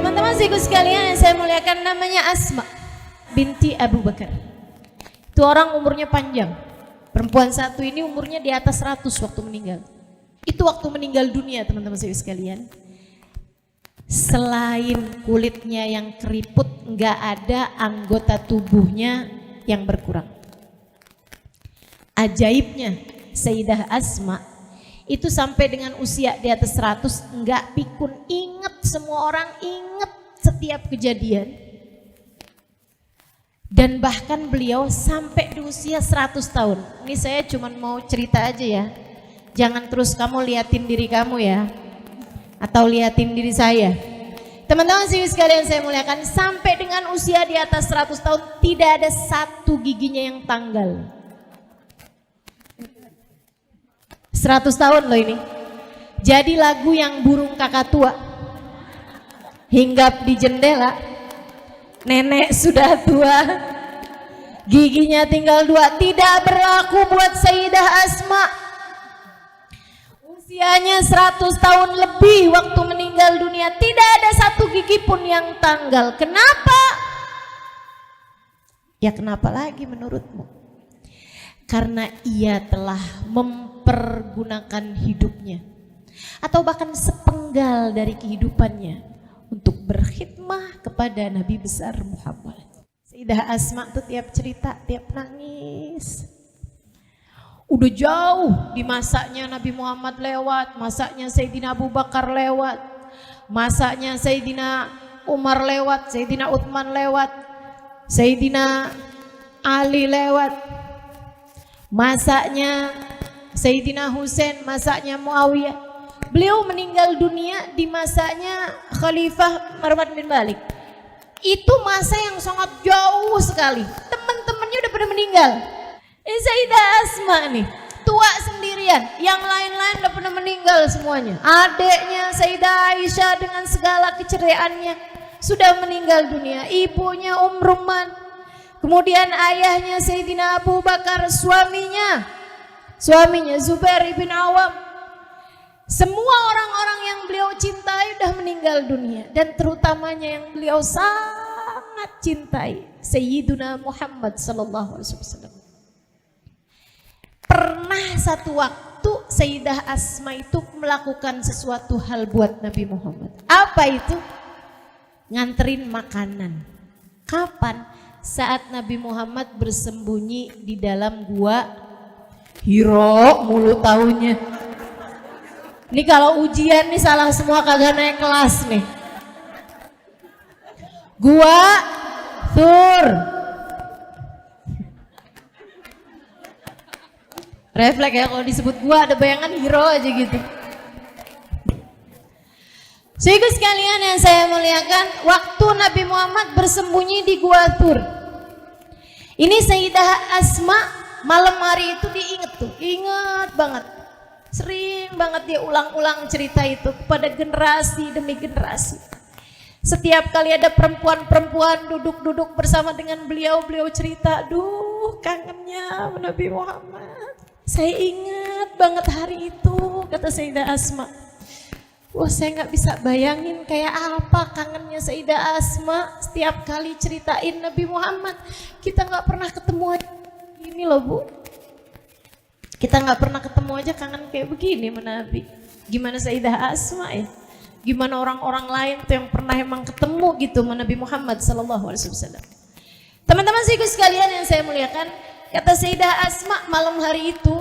Teman-teman sikut sekalian yang saya muliakan, namanya Asma binti Abu Bakar. Itu orang umurnya panjang. Perempuan satu ini umurnya di atas 100 waktu meninggal. Itu waktu meninggal dunia, teman-teman sikut sekalian. Selain kulitnya yang keriput, nggak ada anggota tubuhnya yang berkurang. Ajaibnya Sayyidah Asma itu sampai dengan usia di atas 100 enggak pikun, ingat, semua orang ingat setiap kejadian. Dan bahkan beliau sampai di usia 100 tahun. Ini saya cuma mau cerita aja ya. Jangan terus kamu liatin diri kamu ya, atau liatin diri saya. Teman-teman sekalian saya muliakan, sampai dengan usia di atas 100 tahun tidak ada satu giginya yang tanggal. 100 tahun loh ini. Jadi lagu yang burung kakak tua hinggap di jendela, nenek sudah tua, giginya tinggal 2, tidak berlaku buat Sayyidah Asma. Usianya 100 tahun lebih waktu meninggal dunia, tidak ada satu gigi pun yang tanggal. Kenapa? Ya kenapa lagi menurutmu? Karena ia telah mempergunakan hidupnya atau bahkan sepenggal dari kehidupannya untuk berkhidmah kepada Nabi besar Muhammad. Sayyidah Asma tuh tiap cerita, tiap nangis. Udah jauh di masanya Nabi Muhammad lewat, masanya Sayyidina Abu Bakar lewat, masanya Sayyidina Umar lewat, Sayyidina Utsman lewat, Sayyidina Ali lewat, masanya Sayyidina Husain, masanya Muawiyah. Beliau meninggal dunia di masanya Khalifah Marwan bin Malik. Itu masa yang sangat jauh sekali. Teman-temannya udah pada meninggal. Sayyidah Asma nih tua sendirian, yang lain-lain udah pada meninggal semuanya. Adiknya Sayyidah Aisyah dengan segala keceriaannya sudah meninggal dunia. Ibunya Rumman, kemudian ayahnya Sayyidina Abu Bakar, suaminya Zubair bin Awam. Semua orang-orang yang beliau cintai udah meninggal dunia, dan terutamanya yang beliau sangat cintai, Sayyiduna Muhammad sallallahu alaihi wasallam. Pernah satu waktu Sayyidah Asma itu melakukan sesuatu hal buat Nabi Muhammad. Apa itu? Nganterin makanan. Kapan? Saat Nabi Muhammad bersembunyi di dalam gua Hiro, mulu taunya. Ini kalau ujian nih salah semua, kagak naik kelas nih. Gua Thur. Refleks ya kalau disebut gua, ada bayangan Hiro aja gitu. Saudara sekalian yang saya muliakan, waktu Nabi Muhammad bersembunyi di gua Thur, ini Sayyidah Asma malam hari itu diinget tuh, ingat banget. Sering banget dia ulang-ulang cerita itu kepada generasi demi generasi. Setiap kali ada perempuan-perempuan duduk-duduk bersama dengan beliau, beliau cerita, aduh kangennya Nabi Muhammad. Saya ingat banget hari itu, kata Sayyidah Asma. Wah, saya nggak bisa bayangin kayak apa kangennya Sayyidah Asma setiap kali ceritain Nabi Muhammad. Kita nggak pernah ketemu aja ini loh Bu. Kita nggak pernah ketemu aja kangen kayak begini sama Nabi. Gimana Sayyidah Asma ya? Gimana orang-orang lain tuh yang pernah emang ketemu gitu sama Nabi Muhammad sallallahu alaihi wasallam. Teman-teman sekalian yang saya muliakan, kata Sayyidah Asma, malam hari itu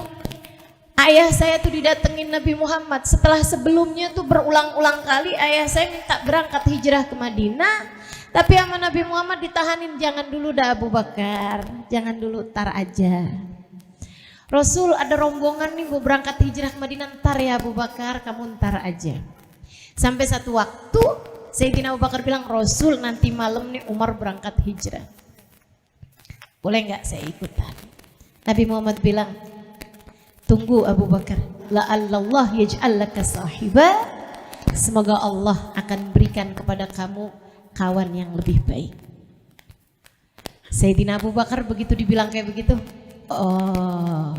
ayah saya tuh didatengin Nabi Muhammad. Setelah sebelumnya tuh berulang-ulang kali ayah saya minta berangkat hijrah ke Madinah, tapi sama Nabi Muhammad ditahanin, jangan dulu dah Abu Bakar, jangan dulu, ntar aja. Rasul ada rombongan nih mau berangkat hijrah ke Madinah, ntar ya Abu Bakar, kamu ntar aja. Sampai satu waktu Sayyidina Abu Bakar bilang, Rasul nanti malam nih Umar berangkat hijrah, boleh nggak saya ikutan? Nabi Muhammad bilang, tunggu Abu Bakar, la'allallah yaj'al laka sahiba, semoga Allah akan berikan kepada kamu kawan yang lebih baik. Sayyidina Abu Bakar begitu dibilang kayak begitu, oh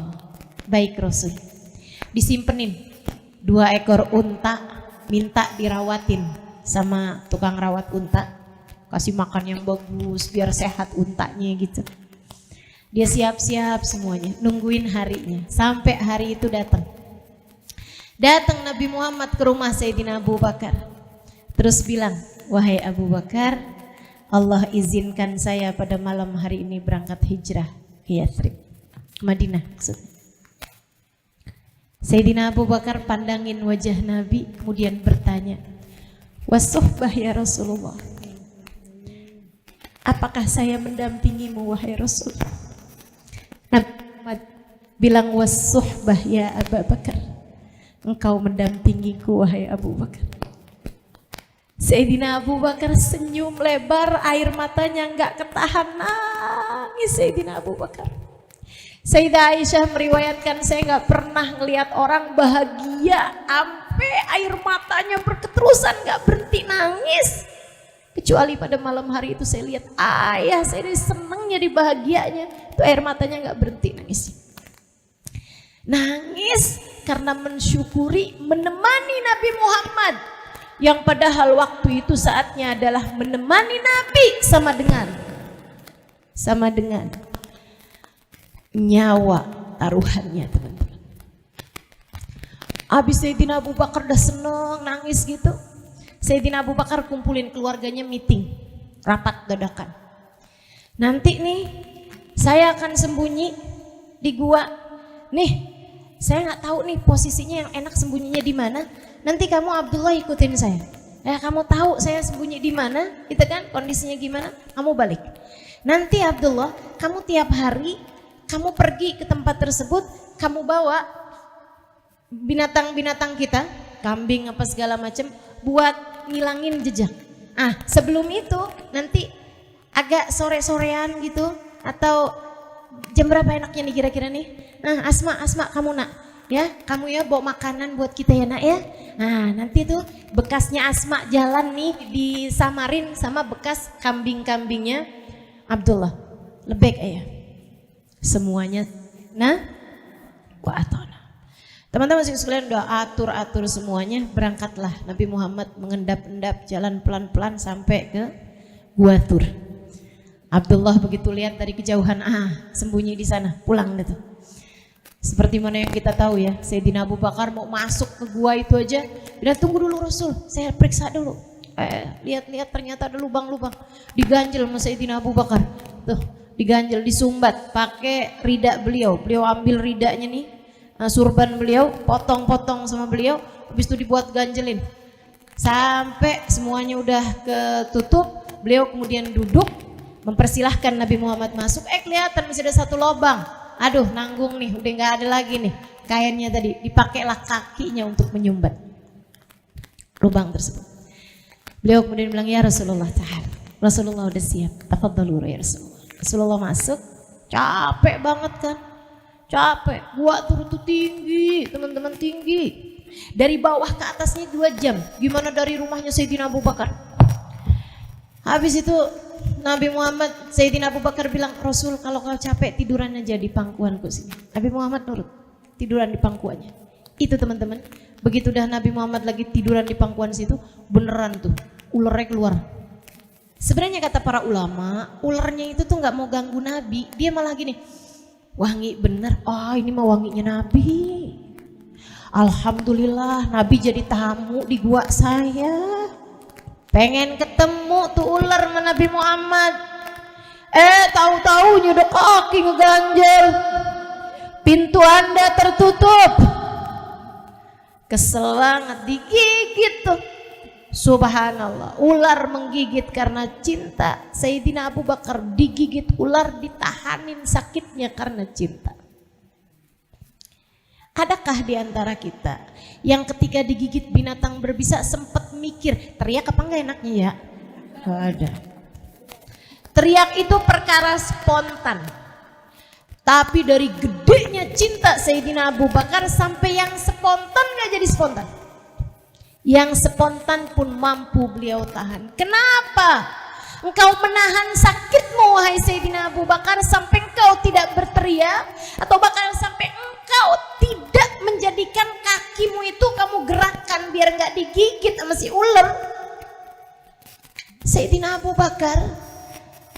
baik Rasul. Disimpenin 2 ekor unta, minta dirawatin sama tukang rawat unta, kasih makan yang bagus biar sehat untanya gitu. Dia siap-siap semuanya, nungguin harinya. Sampai hari itu datang. Datang Nabi Muhammad ke rumah Sayyidina Abu Bakar. Terus bilang, wahai Abu Bakar, Allah izinkan saya pada malam hari ini berangkat hijrah ke Yathrib, Madinah maksudnya. Sayyidina Abu Bakar pandangin wajah Nabi, kemudian bertanya, wasuhbah ya Rasulullah, apakah saya mendampingimu wahai Rasul? Nabi Muhammad bilang, wasuhbah ya Abu Bakar, engkau mendampingiku wahai Abu Bakar. Sayyidina Abu Bakar senyum lebar, air matanya nggak ketahan, nangis Sayyidina Abu Bakar. Sayyidah Aisyah meriwayatkan, saya nggak pernah ngelihat orang bahagia sampai air matanya berketerusan nggak berhenti nangis, kecuali pada malam hari itu saya lihat ayah saya ini senangnya di bahagianya itu air matanya nggak berhenti nangis karena mensyukuri menemani Nabi Muhammad yang padahal waktu itu saatnya adalah menemani Nabi sama dengan nyawa taruhannya, teman-teman. Habis Sayyidina Abu Bakar udah seneng nangis gitu, Sayyidina Abu Bakar kumpulin keluarganya meeting, rapat dadakan. Nanti nih saya akan sembunyi di gua. Nih, saya nggak tahu nih posisinya yang enak sembunyinya di mana. Nanti kamu Abdullah ikutin saya. Kamu tahu saya sembunyi di mana, itu kan kondisinya gimana? Kamu balik. Nanti Abdullah, kamu tiap hari kamu pergi ke tempat tersebut, kamu bawa binatang-binatang kita, kambing apa segala macam, buat ngilangin jejak. Sebelum itu nanti agak sore-sorean gitu, atau jam berapa enaknya nih kira-kira nih? Asma kamu nak, ya kamu ya bawa makanan buat kita ya nak ya. Nanti tuh bekasnya Asma jalan nih disamarin sama bekas kambing-kambingnya Abdullah. Lebek ayah. Semuanya wa atona. Teman-teman sekalian udah atur semuanya, berangkatlah Nabi Muhammad mengendap-endap jalan pelan-pelan sampai ke Gua Tur. Abdullah begitu lihat dari kejauhan, sembunyi di sana, pulang gitu. Seperti mana yang kita tahu ya, Sayyidina Abu Bakar mau masuk ke gua itu aja, bilang tunggu dulu Rasul, saya periksa dulu. Lihat-lihat ternyata ada lubang-lubang, diganjel sama Sayyidina Abu Bakar. Tuh, diganjel, disumbat pakai rida beliau. Beliau ambil ridanya nih, surban beliau, potong-potong sama beliau, habis itu dibuat ganjelin. Sampai semuanya udah ketutup, beliau kemudian duduk, mempersilahkan Nabi Muhammad masuk. Kelihatan masih ada satu lubang. Aduh, nanggung nih, udah nggak ada lagi nih kainnya tadi. Dipakailah kakinya untuk menyumbat lubang tersebut. Beliau kemudian bilang, ya Rasulullah ta'ala, Rasulullah udah siap, tafadhalu ya Rasulullah. Rasulullah masuk, capek banget kan, capek. Gua turun tuh tinggi, teman-teman, tinggi. Dari bawah ke atasnya 2 jam. Gimana dari rumahnya Sayyidina Abu Bakar? Habis itu Nabi Muhammad, Sayyidina Abu Bakar bilang, Rasul kalau kau capek tiduran aja di pangkuanku sini. Nabi Muhammad nurut, tiduran di pangkuannya. Itu teman-teman, begitu dah Nabi Muhammad lagi tiduran di pangkuan situ, beneran tuh ulernya keluar. Sebenarnya kata para ulama, ulernya itu tuh nggak mau ganggu Nabi, dia malah gini, wangi bener, ini mah wanginya Nabi. Alhamdulillah Nabi jadi tamu di gua saya. Pengen ketemu tuh ular sama Nabi Muhammad. Tahu-tahu nyodok kaki ngeganjel. Pintu Anda tertutup. Kesel banget, digigit tuh. Subhanallah, ular menggigit karena cinta. Sayyidina Abu Bakar digigit ular, ditahanin sakitnya karena cinta. Adakah di antara kita yang ketika digigit binatang berbisa sempat mikir teriak apa enggak enaknya ya? Gak ada. Teriak itu perkara spontan. Tapi dari gedenya cinta Sayyidina Abu Bakar sampai yang spontan gak jadi spontan. Yang spontan pun mampu beliau tahan. Kenapa? Engkau menahan sakitmu wahai Sayyidina Abu Bakar sampai engkau tidak berteriak, atau bahkan sampai engkau tidak menjadikan kakimu itu kamu gerakkan biar nggak digigit sama si ular. Sayyidina Abu Bakar,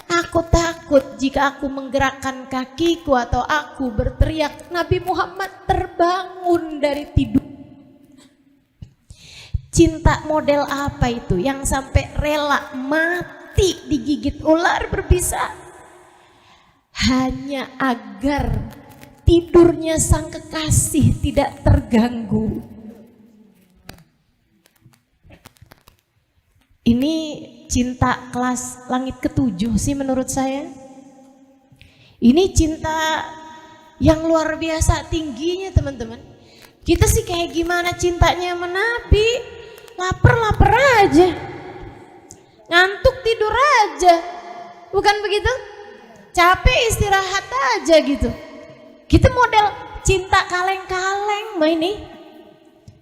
aku takut jika aku menggerakkan kakiku atau aku berteriak, Nabi Muhammad terbangun dari tidur. Cinta model apa itu yang sampai rela mati digigit ular berbisa hanya agar tidurnya sang kekasih tidak terganggu? Ini cinta kelas langit ketujuh sih menurut saya. Ini cinta yang luar biasa tingginya teman-teman. Kita sih kayak gimana cintanya sama Nabi? Lapar aja, ngantuk tidur aja, bukan begitu? Capek istirahat aja gitu. Kita model cinta kaleng-kaleng mah ini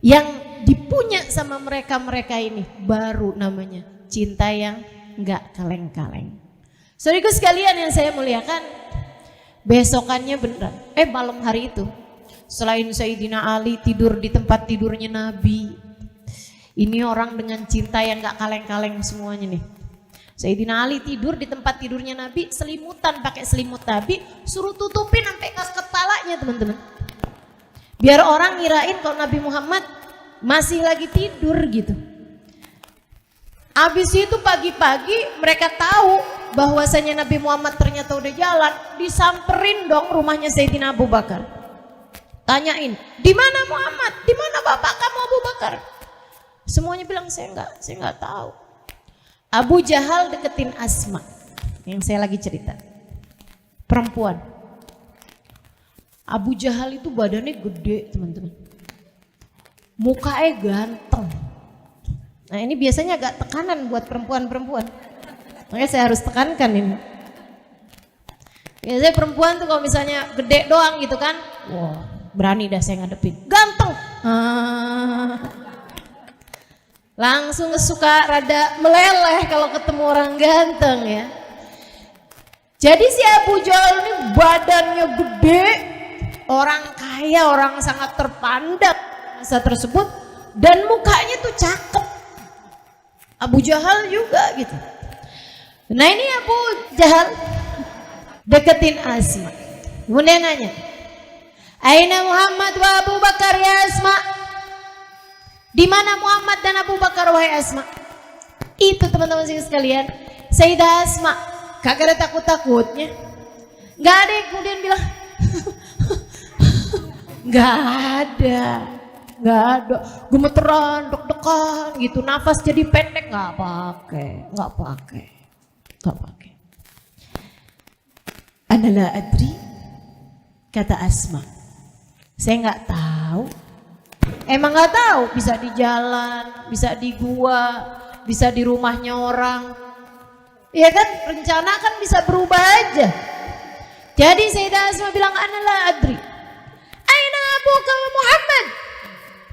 yang dipunya sama mereka ini baru namanya cinta yang enggak kaleng-kaleng. Saudaraku sekalian yang saya muliakan, besokannya beneran malam hari itu selain Sayyidina Ali tidur di tempat tidurnya Nabi, ini orang dengan cinta yang enggak kaleng-kaleng semuanya nih. Sayyidina Ali tidur di tempat tidurnya Nabi, selimutan pakai selimut Nabi, suruh tutupin sampai ke kepalanya teman-teman. Biar orang ngirain kalau Nabi Muhammad masih lagi tidur gitu. Habis itu pagi-pagi mereka tahu bahwasanya Nabi Muhammad ternyata udah jalan, disamperin dong rumahnya Sayyidina Abu Bakar. Tanyain, di mana Muhammad? Di mana bapak kamu Abu Bakar? Semuanya bilang saya nggak tahu. Abu Jahal deketin Asma yang saya lagi cerita, perempuan. Abu Jahal itu badannya gede teman-teman, mukanya ganteng. Nah ini biasanya agak tekanan buat perempuan-perempuan, makanya saya harus tekankan ini. Biasanya perempuan tuh kalau misalnya gede doang gitu kan, wah berani dah saya ngadepin, ganteng. Langsung suka rada meleleh kalau ketemu orang ganteng ya. Jadi si Abu Jahal ini badannya gede, orang kaya, orang sangat terpandang masa tersebut, dan mukanya tuh cakep. Abu Jahal juga gitu. Nah ini Abu Jahal deketin Asma, kemudian nanya, Aina Muhammad wa Abu Bakar ya Asma? Di mana Muhammad dan Abu Bakar wahai Asma? Itu teman-teman sekalian, Sayyidah Asma kagak ada takut-takutnya. Gak ada yang kemudian bilang gak ada, gemeteran, deg-degan gitu, nafas jadi pendek, gak pakai. Analah adri, kata Asma, saya nggak tahu. Emang nggak tahu, bisa di jalan, bisa di gua, bisa di rumahnya orang. Ya kan, rencana kan bisa berubah aja. Jadi Sayyidah Asma bilang, analah adri. Aina abuka Muhammad?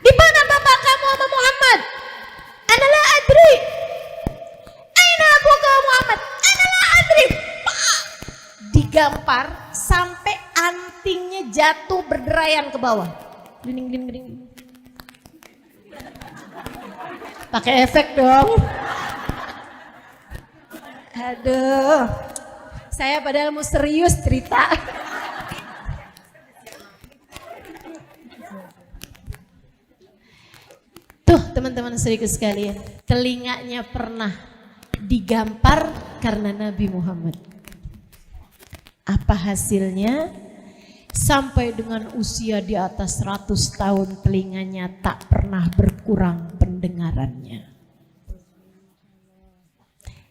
Di mana bapak kamu sama Muhammad? Analah adri. Aina abuka Muhammad? Analah adri. Digampar sampai antingnya jatuh berderayan ke bawah. Gini. Pakai efek dong. Aduh, saya padahal mau serius cerita. Tuh teman-teman saudaraku sekalian, telinganya pernah digampar karena Nabi Muhammad. Apa hasilnya? Sampai dengan usia di atas 100 tahun telinganya tak pernah berkurang pendengarannya.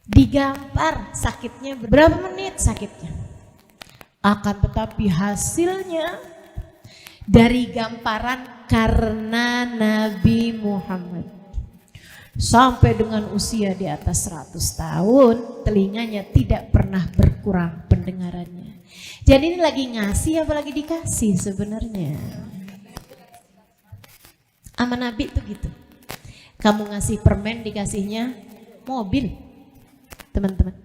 Digampar, sakitnya berapa menit sakitnya. Akan tetapi hasilnya dari gamparan karena Nabi Muhammad. Sampai dengan usia di atas 100 tahun telinganya tidak pernah berkurang pendengarannya. Jadi ini lagi ngasih apa lagi dikasih sebenarnya. Sama Nabi tuh gitu. Kamu ngasih permen dikasihnya mobil. Teman-teman.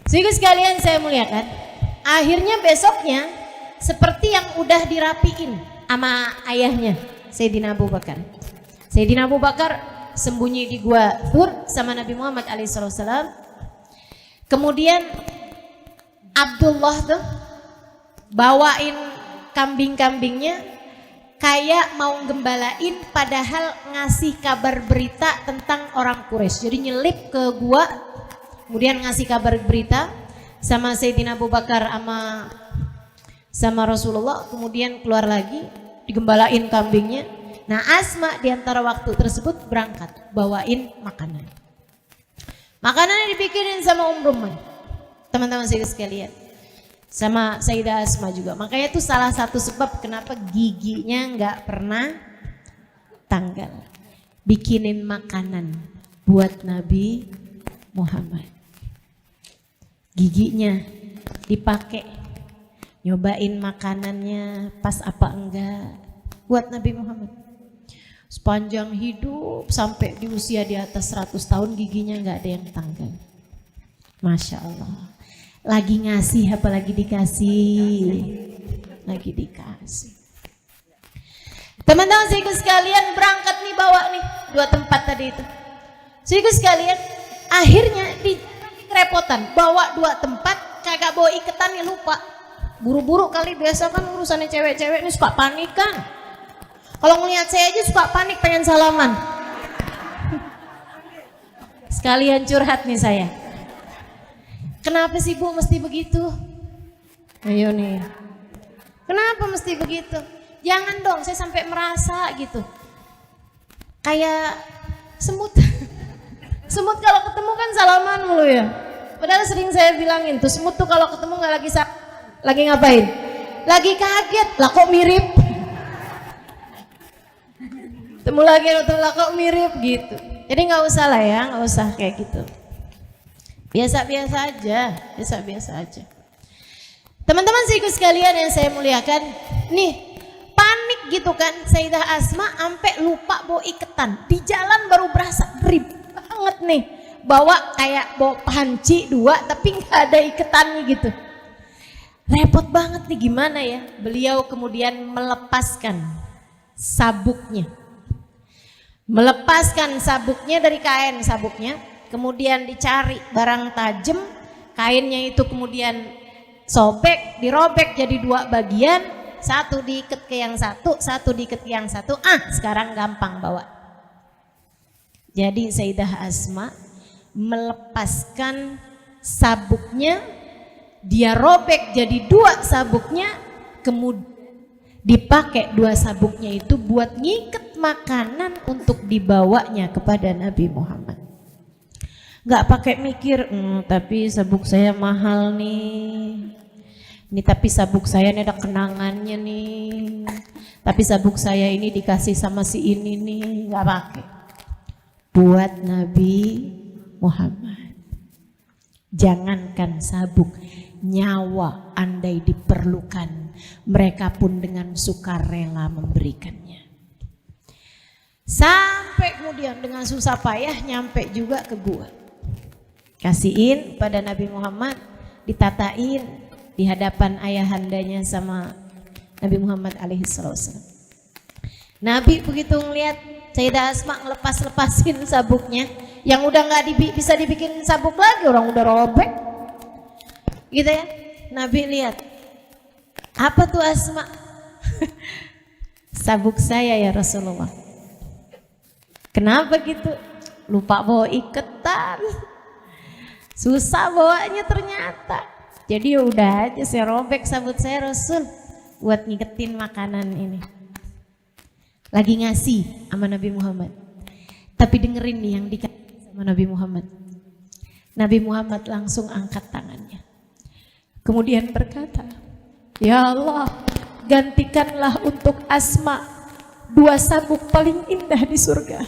Sehingga sekalian saya muliakan. Akhirnya besoknya seperti yang udah dirapiin sama ayahnya Sayyidina Abu Bakar. Sayyidina Abu Bakar sembunyi di gua Thur sama Nabi Muhammad alaihissalam. Kemudian Abdullah tuh bawain kambing-kambingnya kayak mau gembalain, padahal ngasih kabar berita tentang orang Quraisy. Jadi nyelip ke gua, kemudian ngasih kabar berita sama Sayyidina Abu Bakar sama Rasulullah, kemudian keluar lagi digembalain kambingnya. Nah, Asma di antara waktu tersebut berangkat bawain makanan. Makanannya dibikinin sama Ruman, teman-teman saya sekalian, sama Sayyidah Asma juga. Makanya itu salah satu sebab kenapa giginya nggak pernah tanggal. Bikinin makanan buat Nabi Muhammad. Giginya dipakai, nyobain makanannya pas apa enggak buat Nabi Muhammad. Sepanjang hidup sampai di usia di atas 100 tahun giginya nggak ada yang tanggal. Masya Allah. Lagi ngasih apalagi dikasih. Lagi dikasih. Teman-teman saya sekalian berangkat nih, bawa nih 2 tempat tadi itu. Saya sekalian akhirnya kerepotan bawa 2 tempat, kagak bawa iketan nih, lupa. Buru-buru kali, biasa kan urusannya cewek-cewek ini suka panik kan. Kalau ngelihat saya aja suka panik pengen salaman. Sekalian curhat nih saya. Kenapa sih Bu mesti begitu? Ayo nih. Kenapa mesti begitu? Jangan dong, saya sampai merasa gitu. Kayak semut. Semut kalau ketemu kan salaman mulu ya. Padahal sering saya bilangin tuh, semut tuh kalau ketemu nggak lagi ngapain? Lagi kaget, lah kok mirip. Temu lagi lah kok mirip gitu. Jadi nggak usah lah ya, nggak usah kayak gitu. Biasa-biasa aja, biasa-biasa aja. Teman-teman seiku sekalian yang saya muliakan, nih panik gitu kan Sayyidah Asma sampai lupa bawa iketan. Di jalan baru berasa ribet banget nih. Bawa kayak bawa panci 2 tapi nggak ada iketannya gitu. Repot banget nih, gimana ya? Beliau kemudian melepaskan sabuknya. Melepaskan sabuknya dari kain sabuknya, kemudian dicari barang tajam, kainnya itu kemudian sobek, dirobek jadi 2 bagian, satu diikat ke yang satu diikat ke yang satu. Sekarang gampang bawa. Jadi Sayyidah Asma melepaskan sabuknya, dia robek jadi 2 sabuknya, kemudian dipakai 2 sabuknya itu buat ngikat makanan untuk dibawanya kepada Nabi Muhammad. Gak pakai mikir, tapi sabuk saya mahal nih. Ini tapi sabuk saya ini ada kenangannya nih. Tapi sabuk saya ini dikasih sama si ini nih. Gak pakai. Buat Nabi Muhammad. Jangankan sabuk, nyawa andai diperlukan, mereka pun dengan sukarela memberikannya. Sampai kemudian dengan susah payah nyampe juga ke gua. Kasihin pada Nabi Muhammad, ditatain di hadapan ayahandanya sama Nabi Muhammad alaihissalam. Nabi begitu ngelihat Sayyidah Asma ngelepas-lepasin sabuknya, yang udah nggak bisa dibikin sabuk lagi, orang udah robek gitu ya. Nabi lihat, apa tuh Asma? Sabuk saya ya Rasulullah. Kenapa gitu? Lupa bawa iketan, susah bawanya ternyata. Jadi ya udah aja saya robek sabuk saya Rasul buat ngiketin makanan ini. Lagi ngasih sama Nabi Muhammad. Tapi dengerin nih yang dikasih sama Nabi Muhammad. Nabi Muhammad langsung angkat tangannya. Kemudian berkata, ya Allah, gantikanlah untuk Asma 2 sabuk paling indah di surga.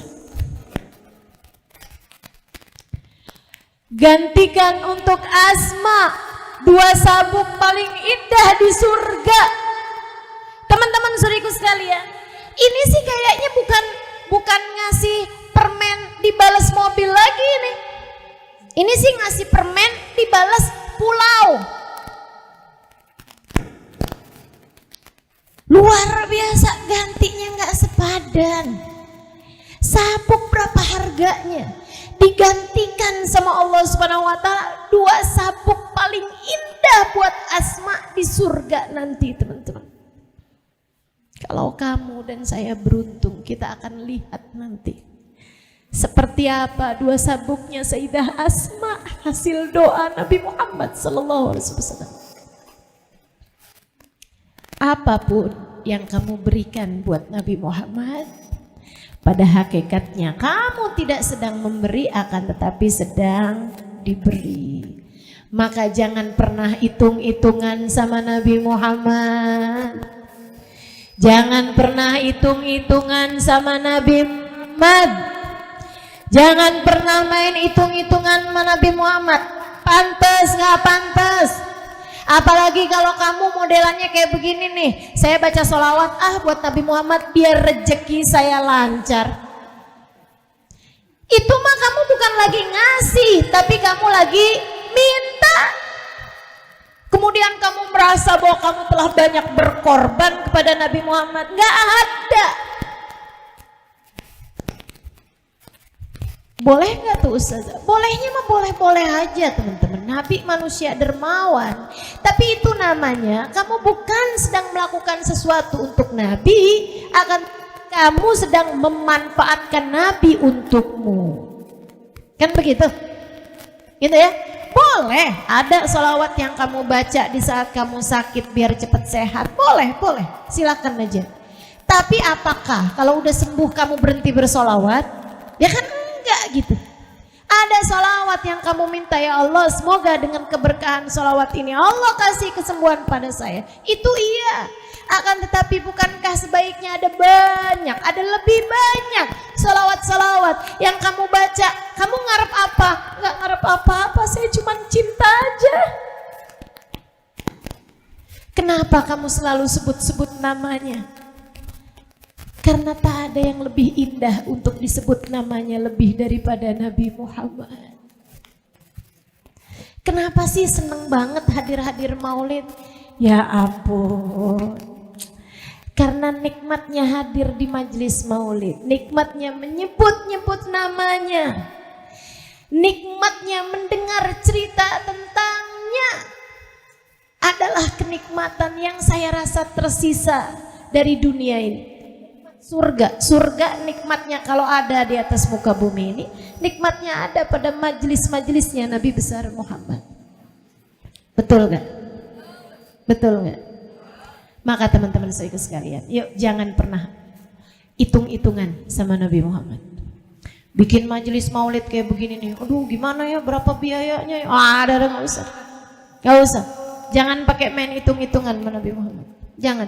Gantikan untuk Asma 2 sabuk paling indah di surga. Teman-teman saudaraku sekalian, ini sih kayaknya bukan ngasih permen dibalas mobil lagi ini. Ini sih ngasih permen dibalas pulau. Luar biasa, gantinya nggak sepadan. sabuk berapa harganya digantikan sama Allah Subhanahu wa taala 2 sabuk paling indah buat Asma di surga nanti, teman-teman. Kalau kamu dan saya beruntung, kita akan lihat nanti seperti apa 2 sabuknya Sayyidah Asma hasil doa Nabi Muhammad sallallahu alaihi wasallam. Apapun yang kamu berikan buat Nabi Muhammad, pada hakikatnya kamu tidak sedang memberi, akan tetapi sedang diberi. Maka jangan pernah hitung-hitungan sama Nabi Muhammad. Jangan pernah hitung-hitungan sama Nabi Muhammad. Jangan pernah main hitung-hitungan sama Nabi Muhammad. Pantes nggak pantes. Apalagi kalau kamu modelannya kayak begini nih, saya baca sholawat buat Nabi Muhammad biar rezeki saya lancar. Itu mah kamu bukan lagi ngasih, tapi kamu lagi minta. Kemudian kamu merasa bahwa kamu telah banyak berkorban kepada Nabi Muhammad. Nggak ada. Boleh nggak tuh Ustazah? Bolehnya mah boleh-boleh aja, teman-teman. Nabi manusia dermawan. Tapi itu namanya kamu bukan sedang melakukan sesuatu untuk Nabi, akan kamu sedang memanfaatkan Nabi untukmu. Kan begitu? Gitu ya? Boleh. Ada sholawat yang kamu baca di saat kamu sakit biar cepat sehat. Boleh, boleh. Silakan aja. Tapi apakah kalau udah sembuh kamu berhenti bersolawat? Ya kan enggak gitu. Ada sholawat yang kamu minta, ya Allah semoga dengan keberkahan sholawat ini Allah kasih kesembuhan pada saya. Itu iya. Akan tetapi bukankah sebaiknya ada banyak, ada lebih banyak sholawat-sholawat yang kamu baca. Kamu ngarep apa? Enggak ngarep apa-apa, saya cuma cinta aja. Kenapa kamu selalu sebut-sebut namanya? Karena tak ada yang lebih indah untuk disebut namanya lebih daripada Nabi Muhammad. Kenapa sih seneng banget hadir-hadir maulid? Ya ampun. Karena nikmatnya hadir di majelis maulid, nikmatnya menyebut-nyebut namanya, nikmatnya mendengar cerita tentangnya adalah kenikmatan yang saya rasa tersisa dari dunia ini. Surga nikmatnya kalau ada di atas muka bumi ini, nikmatnya ada pada majelis-majelisnya Nabi besar Muhammad. Betul gak? Betul gak? Maka teman-teman saya sekalian, yuk jangan pernah hitung-hitungan sama Nabi Muhammad. Bikin majelis maulid kayak begini nih, aduh gimana ya, berapa biayanya ya? Ada nggak usah, nggak usah. Jangan pakai main hitung-hitungan sama Nabi Muhammad. Jangan.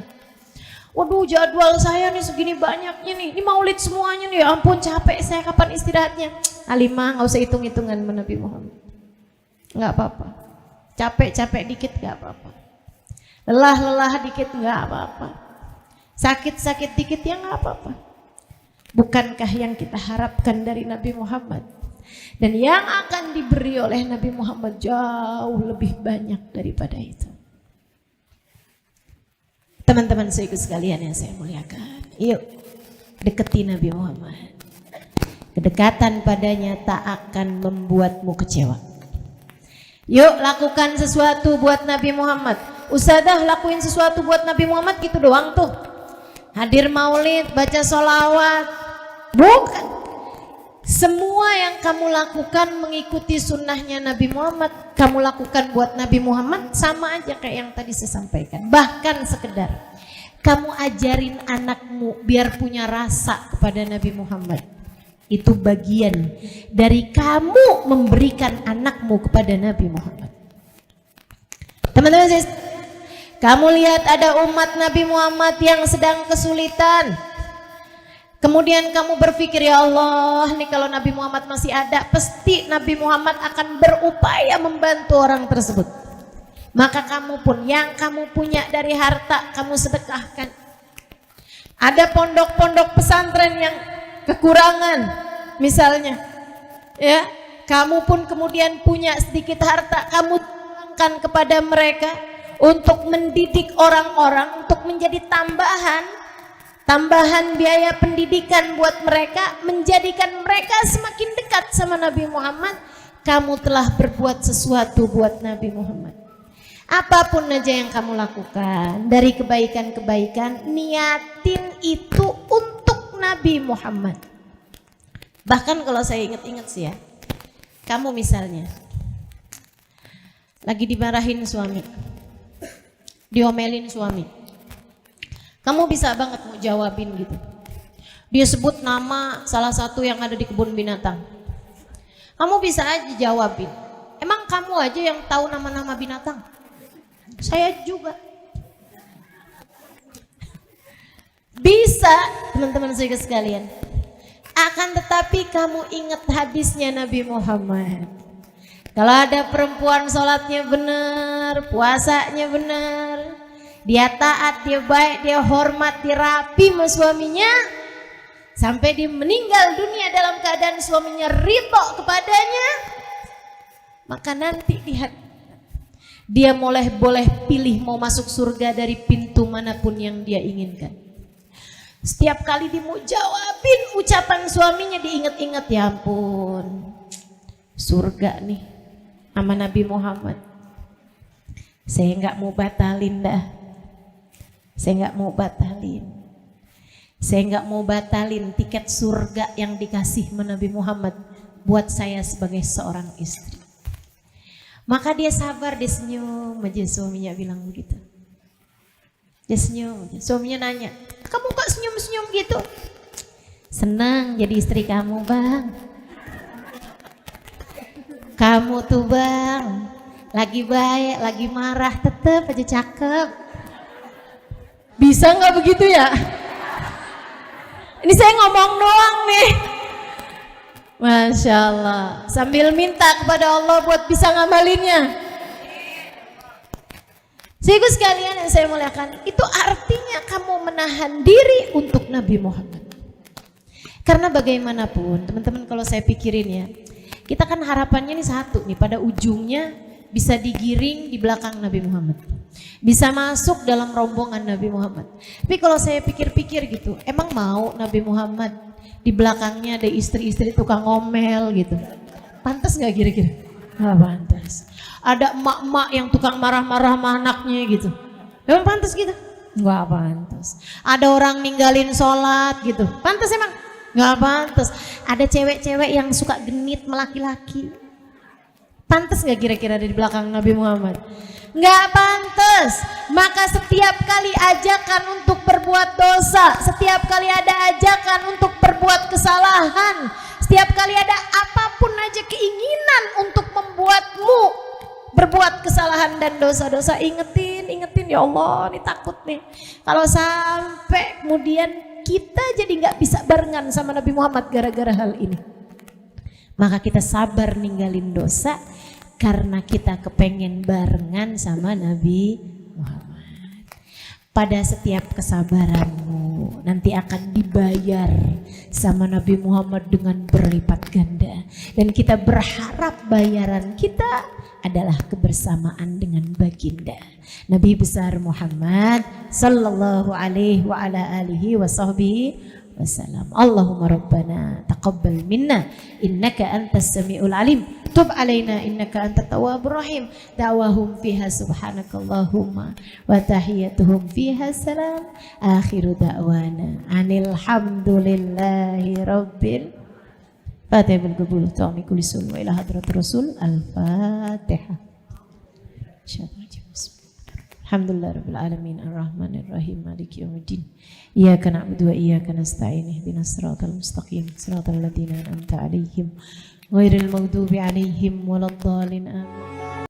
Waduh jadwal saya nih segini banyaknya nih, ini maulid semuanya nih, ya ampun capek saya, kapan istirahatnya? Alimah nggak usah hitung-hitungan sama Nabi Muhammad. Nggak apa-apa. Capek-capek dikit nggak apa-apa. Lelah-lelah dikit nggak apa-apa. Sakit-sakit dikit ya nggak apa-apa. Bukankah yang kita harapkan dari Nabi Muhammad dan yang akan diberi oleh Nabi Muhammad jauh lebih banyak daripada itu. Teman-teman saya sekalian yang saya muliakan, yuk deketi Nabi Muhammad. Kedekatan padanya tak akan membuatmu kecewa. Yuk lakukan sesuatu buat Nabi Muhammad. Ustazah lakuin sesuatu buat Nabi Muhammad gitu doang tuh. Hadir maulid, baca sholawat. Bukan. Semua yang kamu lakukan mengikuti sunnahnya Nabi Muhammad, kamu lakukan buat Nabi Muhammad, sama aja kayak yang tadi saya sampaikan. Bahkan sekedar kamu ajarin anakmu biar punya rasa kepada Nabi Muhammad, itu bagian dari kamu memberikan anakmu kepada Nabi Muhammad. Teman-teman, kamu lihat ada umat Nabi Muhammad yang sedang kesulitan. Kemudian kamu berpikir, ya Allah, nih kalau Nabi Muhammad masih ada, pasti Nabi Muhammad akan berupaya membantu orang tersebut. Maka kamu pun yang kamu punya dari harta kamu sedekahkan. Ada pondok-pondok pesantren yang kekurangan misalnya, ya, kamu pun kemudian punya sedikit harta, kamu tuangkan kepada mereka untuk mendidik orang-orang, untuk menjadi tambahan tambahan biaya pendidikan buat mereka, menjadikan mereka semakin dekat sama Nabi Muhammad. Kamu telah berbuat sesuatu buat Nabi Muhammad. Apapun aja yang kamu lakukan dari kebaikan-kebaikan, niatin itu untuk Nabi Muhammad. Bahkan kalau saya ingat-ingat sih ya, kamu misalnya lagi dimarahin suami, diomelin suami, kamu bisa banget mau jawabin gitu. Dia sebut nama salah satu yang ada di kebun binatang, kamu bisa aja jawabin. Emang kamu aja yang tahu nama-nama binatang? Saya juga. Bisa, teman-teman saya sekalian. Akan tetapi kamu ingat hadisnya Nabi Muhammad. Kalau ada perempuan sholatnya benar, puasanya benar, dia taat, dia baik, dia hormat, dia rapi sama suaminya, sampai dia meninggal dunia dalam keadaan suaminya ridho kepadanya, maka nanti lihat, dia boleh pilih mau masuk surga dari pintu manapun yang dia inginkan. Setiap kali dia mau jawabin ucapan suaminya, diingat-ingat, ya ampun, surga nih sama Nabi Muhammad. Saya nggak mau batalin dah. Saya nggak mau batalin. Saya nggak mau batalin tiket surga yang dikasih Nabi Muhammad buat saya sebagai seorang istri. Maka dia sabar, dia senyum aja, suaminya bilang begitu. Dia senyum aja. Suaminya nanya, kamu kok senyum-senyum gitu? Senang jadi istri kamu, Bang. Kamu tuh, Bang, lagi baik, lagi marah, tetep aja cakep. Bisa nggak begitu ya? Ini saya ngomong doang nih. Masya Allah, sambil minta kepada Allah buat bisa ngamalinnya. Sehingga sekalian yang saya muliakan, itu artinya kamu menahan diri untuk Nabi Muhammad. Karena bagaimanapun, teman-teman, kalau saya pikirin ya, kita kan harapannya nih satu nih, pada ujungnya bisa digiring di belakang Nabi Muhammad, bisa masuk dalam rombongan Nabi Muhammad. Tapi kalau saya pikir-pikir gitu, emang mau Nabi Muhammad di belakangnya ada istri-istri tukang ngomel gitu? Pantas gak kira-kira? Gak pantas. Ada emak-emak yang tukang marah-marah sama anaknya gitu, emang pantas gitu? Gak pantas. Ada orang ninggalin sholat gitu, pantas emang? Gak pantas. Ada cewek-cewek yang suka genit sama laki-laki, pantas gak kira-kira ada di belakang Nabi Muhammad? Gak pantas. Maka setiap kali ajakan untuk berbuat dosa, setiap kali ada ajakan untuk berbuat kesalahan, setiap kali ada apapun aja keinginan untuk membuatmu berbuat kesalahan dan dosa-dosa, ingetin, ya Allah, ini takut nih kalau sampai kemudian kita jadi nggak bisa barengan sama Nabi Muhammad gara-gara hal ini. Maka kita sabar ninggalin dosa karena kita kepengen barengan sama Nabi Muhammad. Pada setiap kesabaranmu nanti akan dibayar sama Nabi Muhammad dengan berlipat ganda. Dan kita berharap bayaran kita adalah kebersamaan dengan baginda Nabi besar Muhammad sallallahu alaihi wa ala alihi wa sahbihi wasallam. Allahumma rabbana taqabbal minna innaka antas samiul alim, tub alaina innaka antat tawwabur rahim. Da'wahum fiha subhanakallahumma wa tahiyyatuhum fiha salam. Akhiru da'wana anil hamdulillahi rabbil Fatihah bil qabul ta'ami kulli sul wa ila hadrat rasul al-Fatihah. Alhamdulillah rabbil alamin arrahmanir rahim maliki yaumiddin. Iyyaka na'budu wa iyyaka nasta'in ihdinas siratal mustaqim siratal ladzina an'amta 'alaihim ghairil maghdubi 'alaihim waladdallin amin.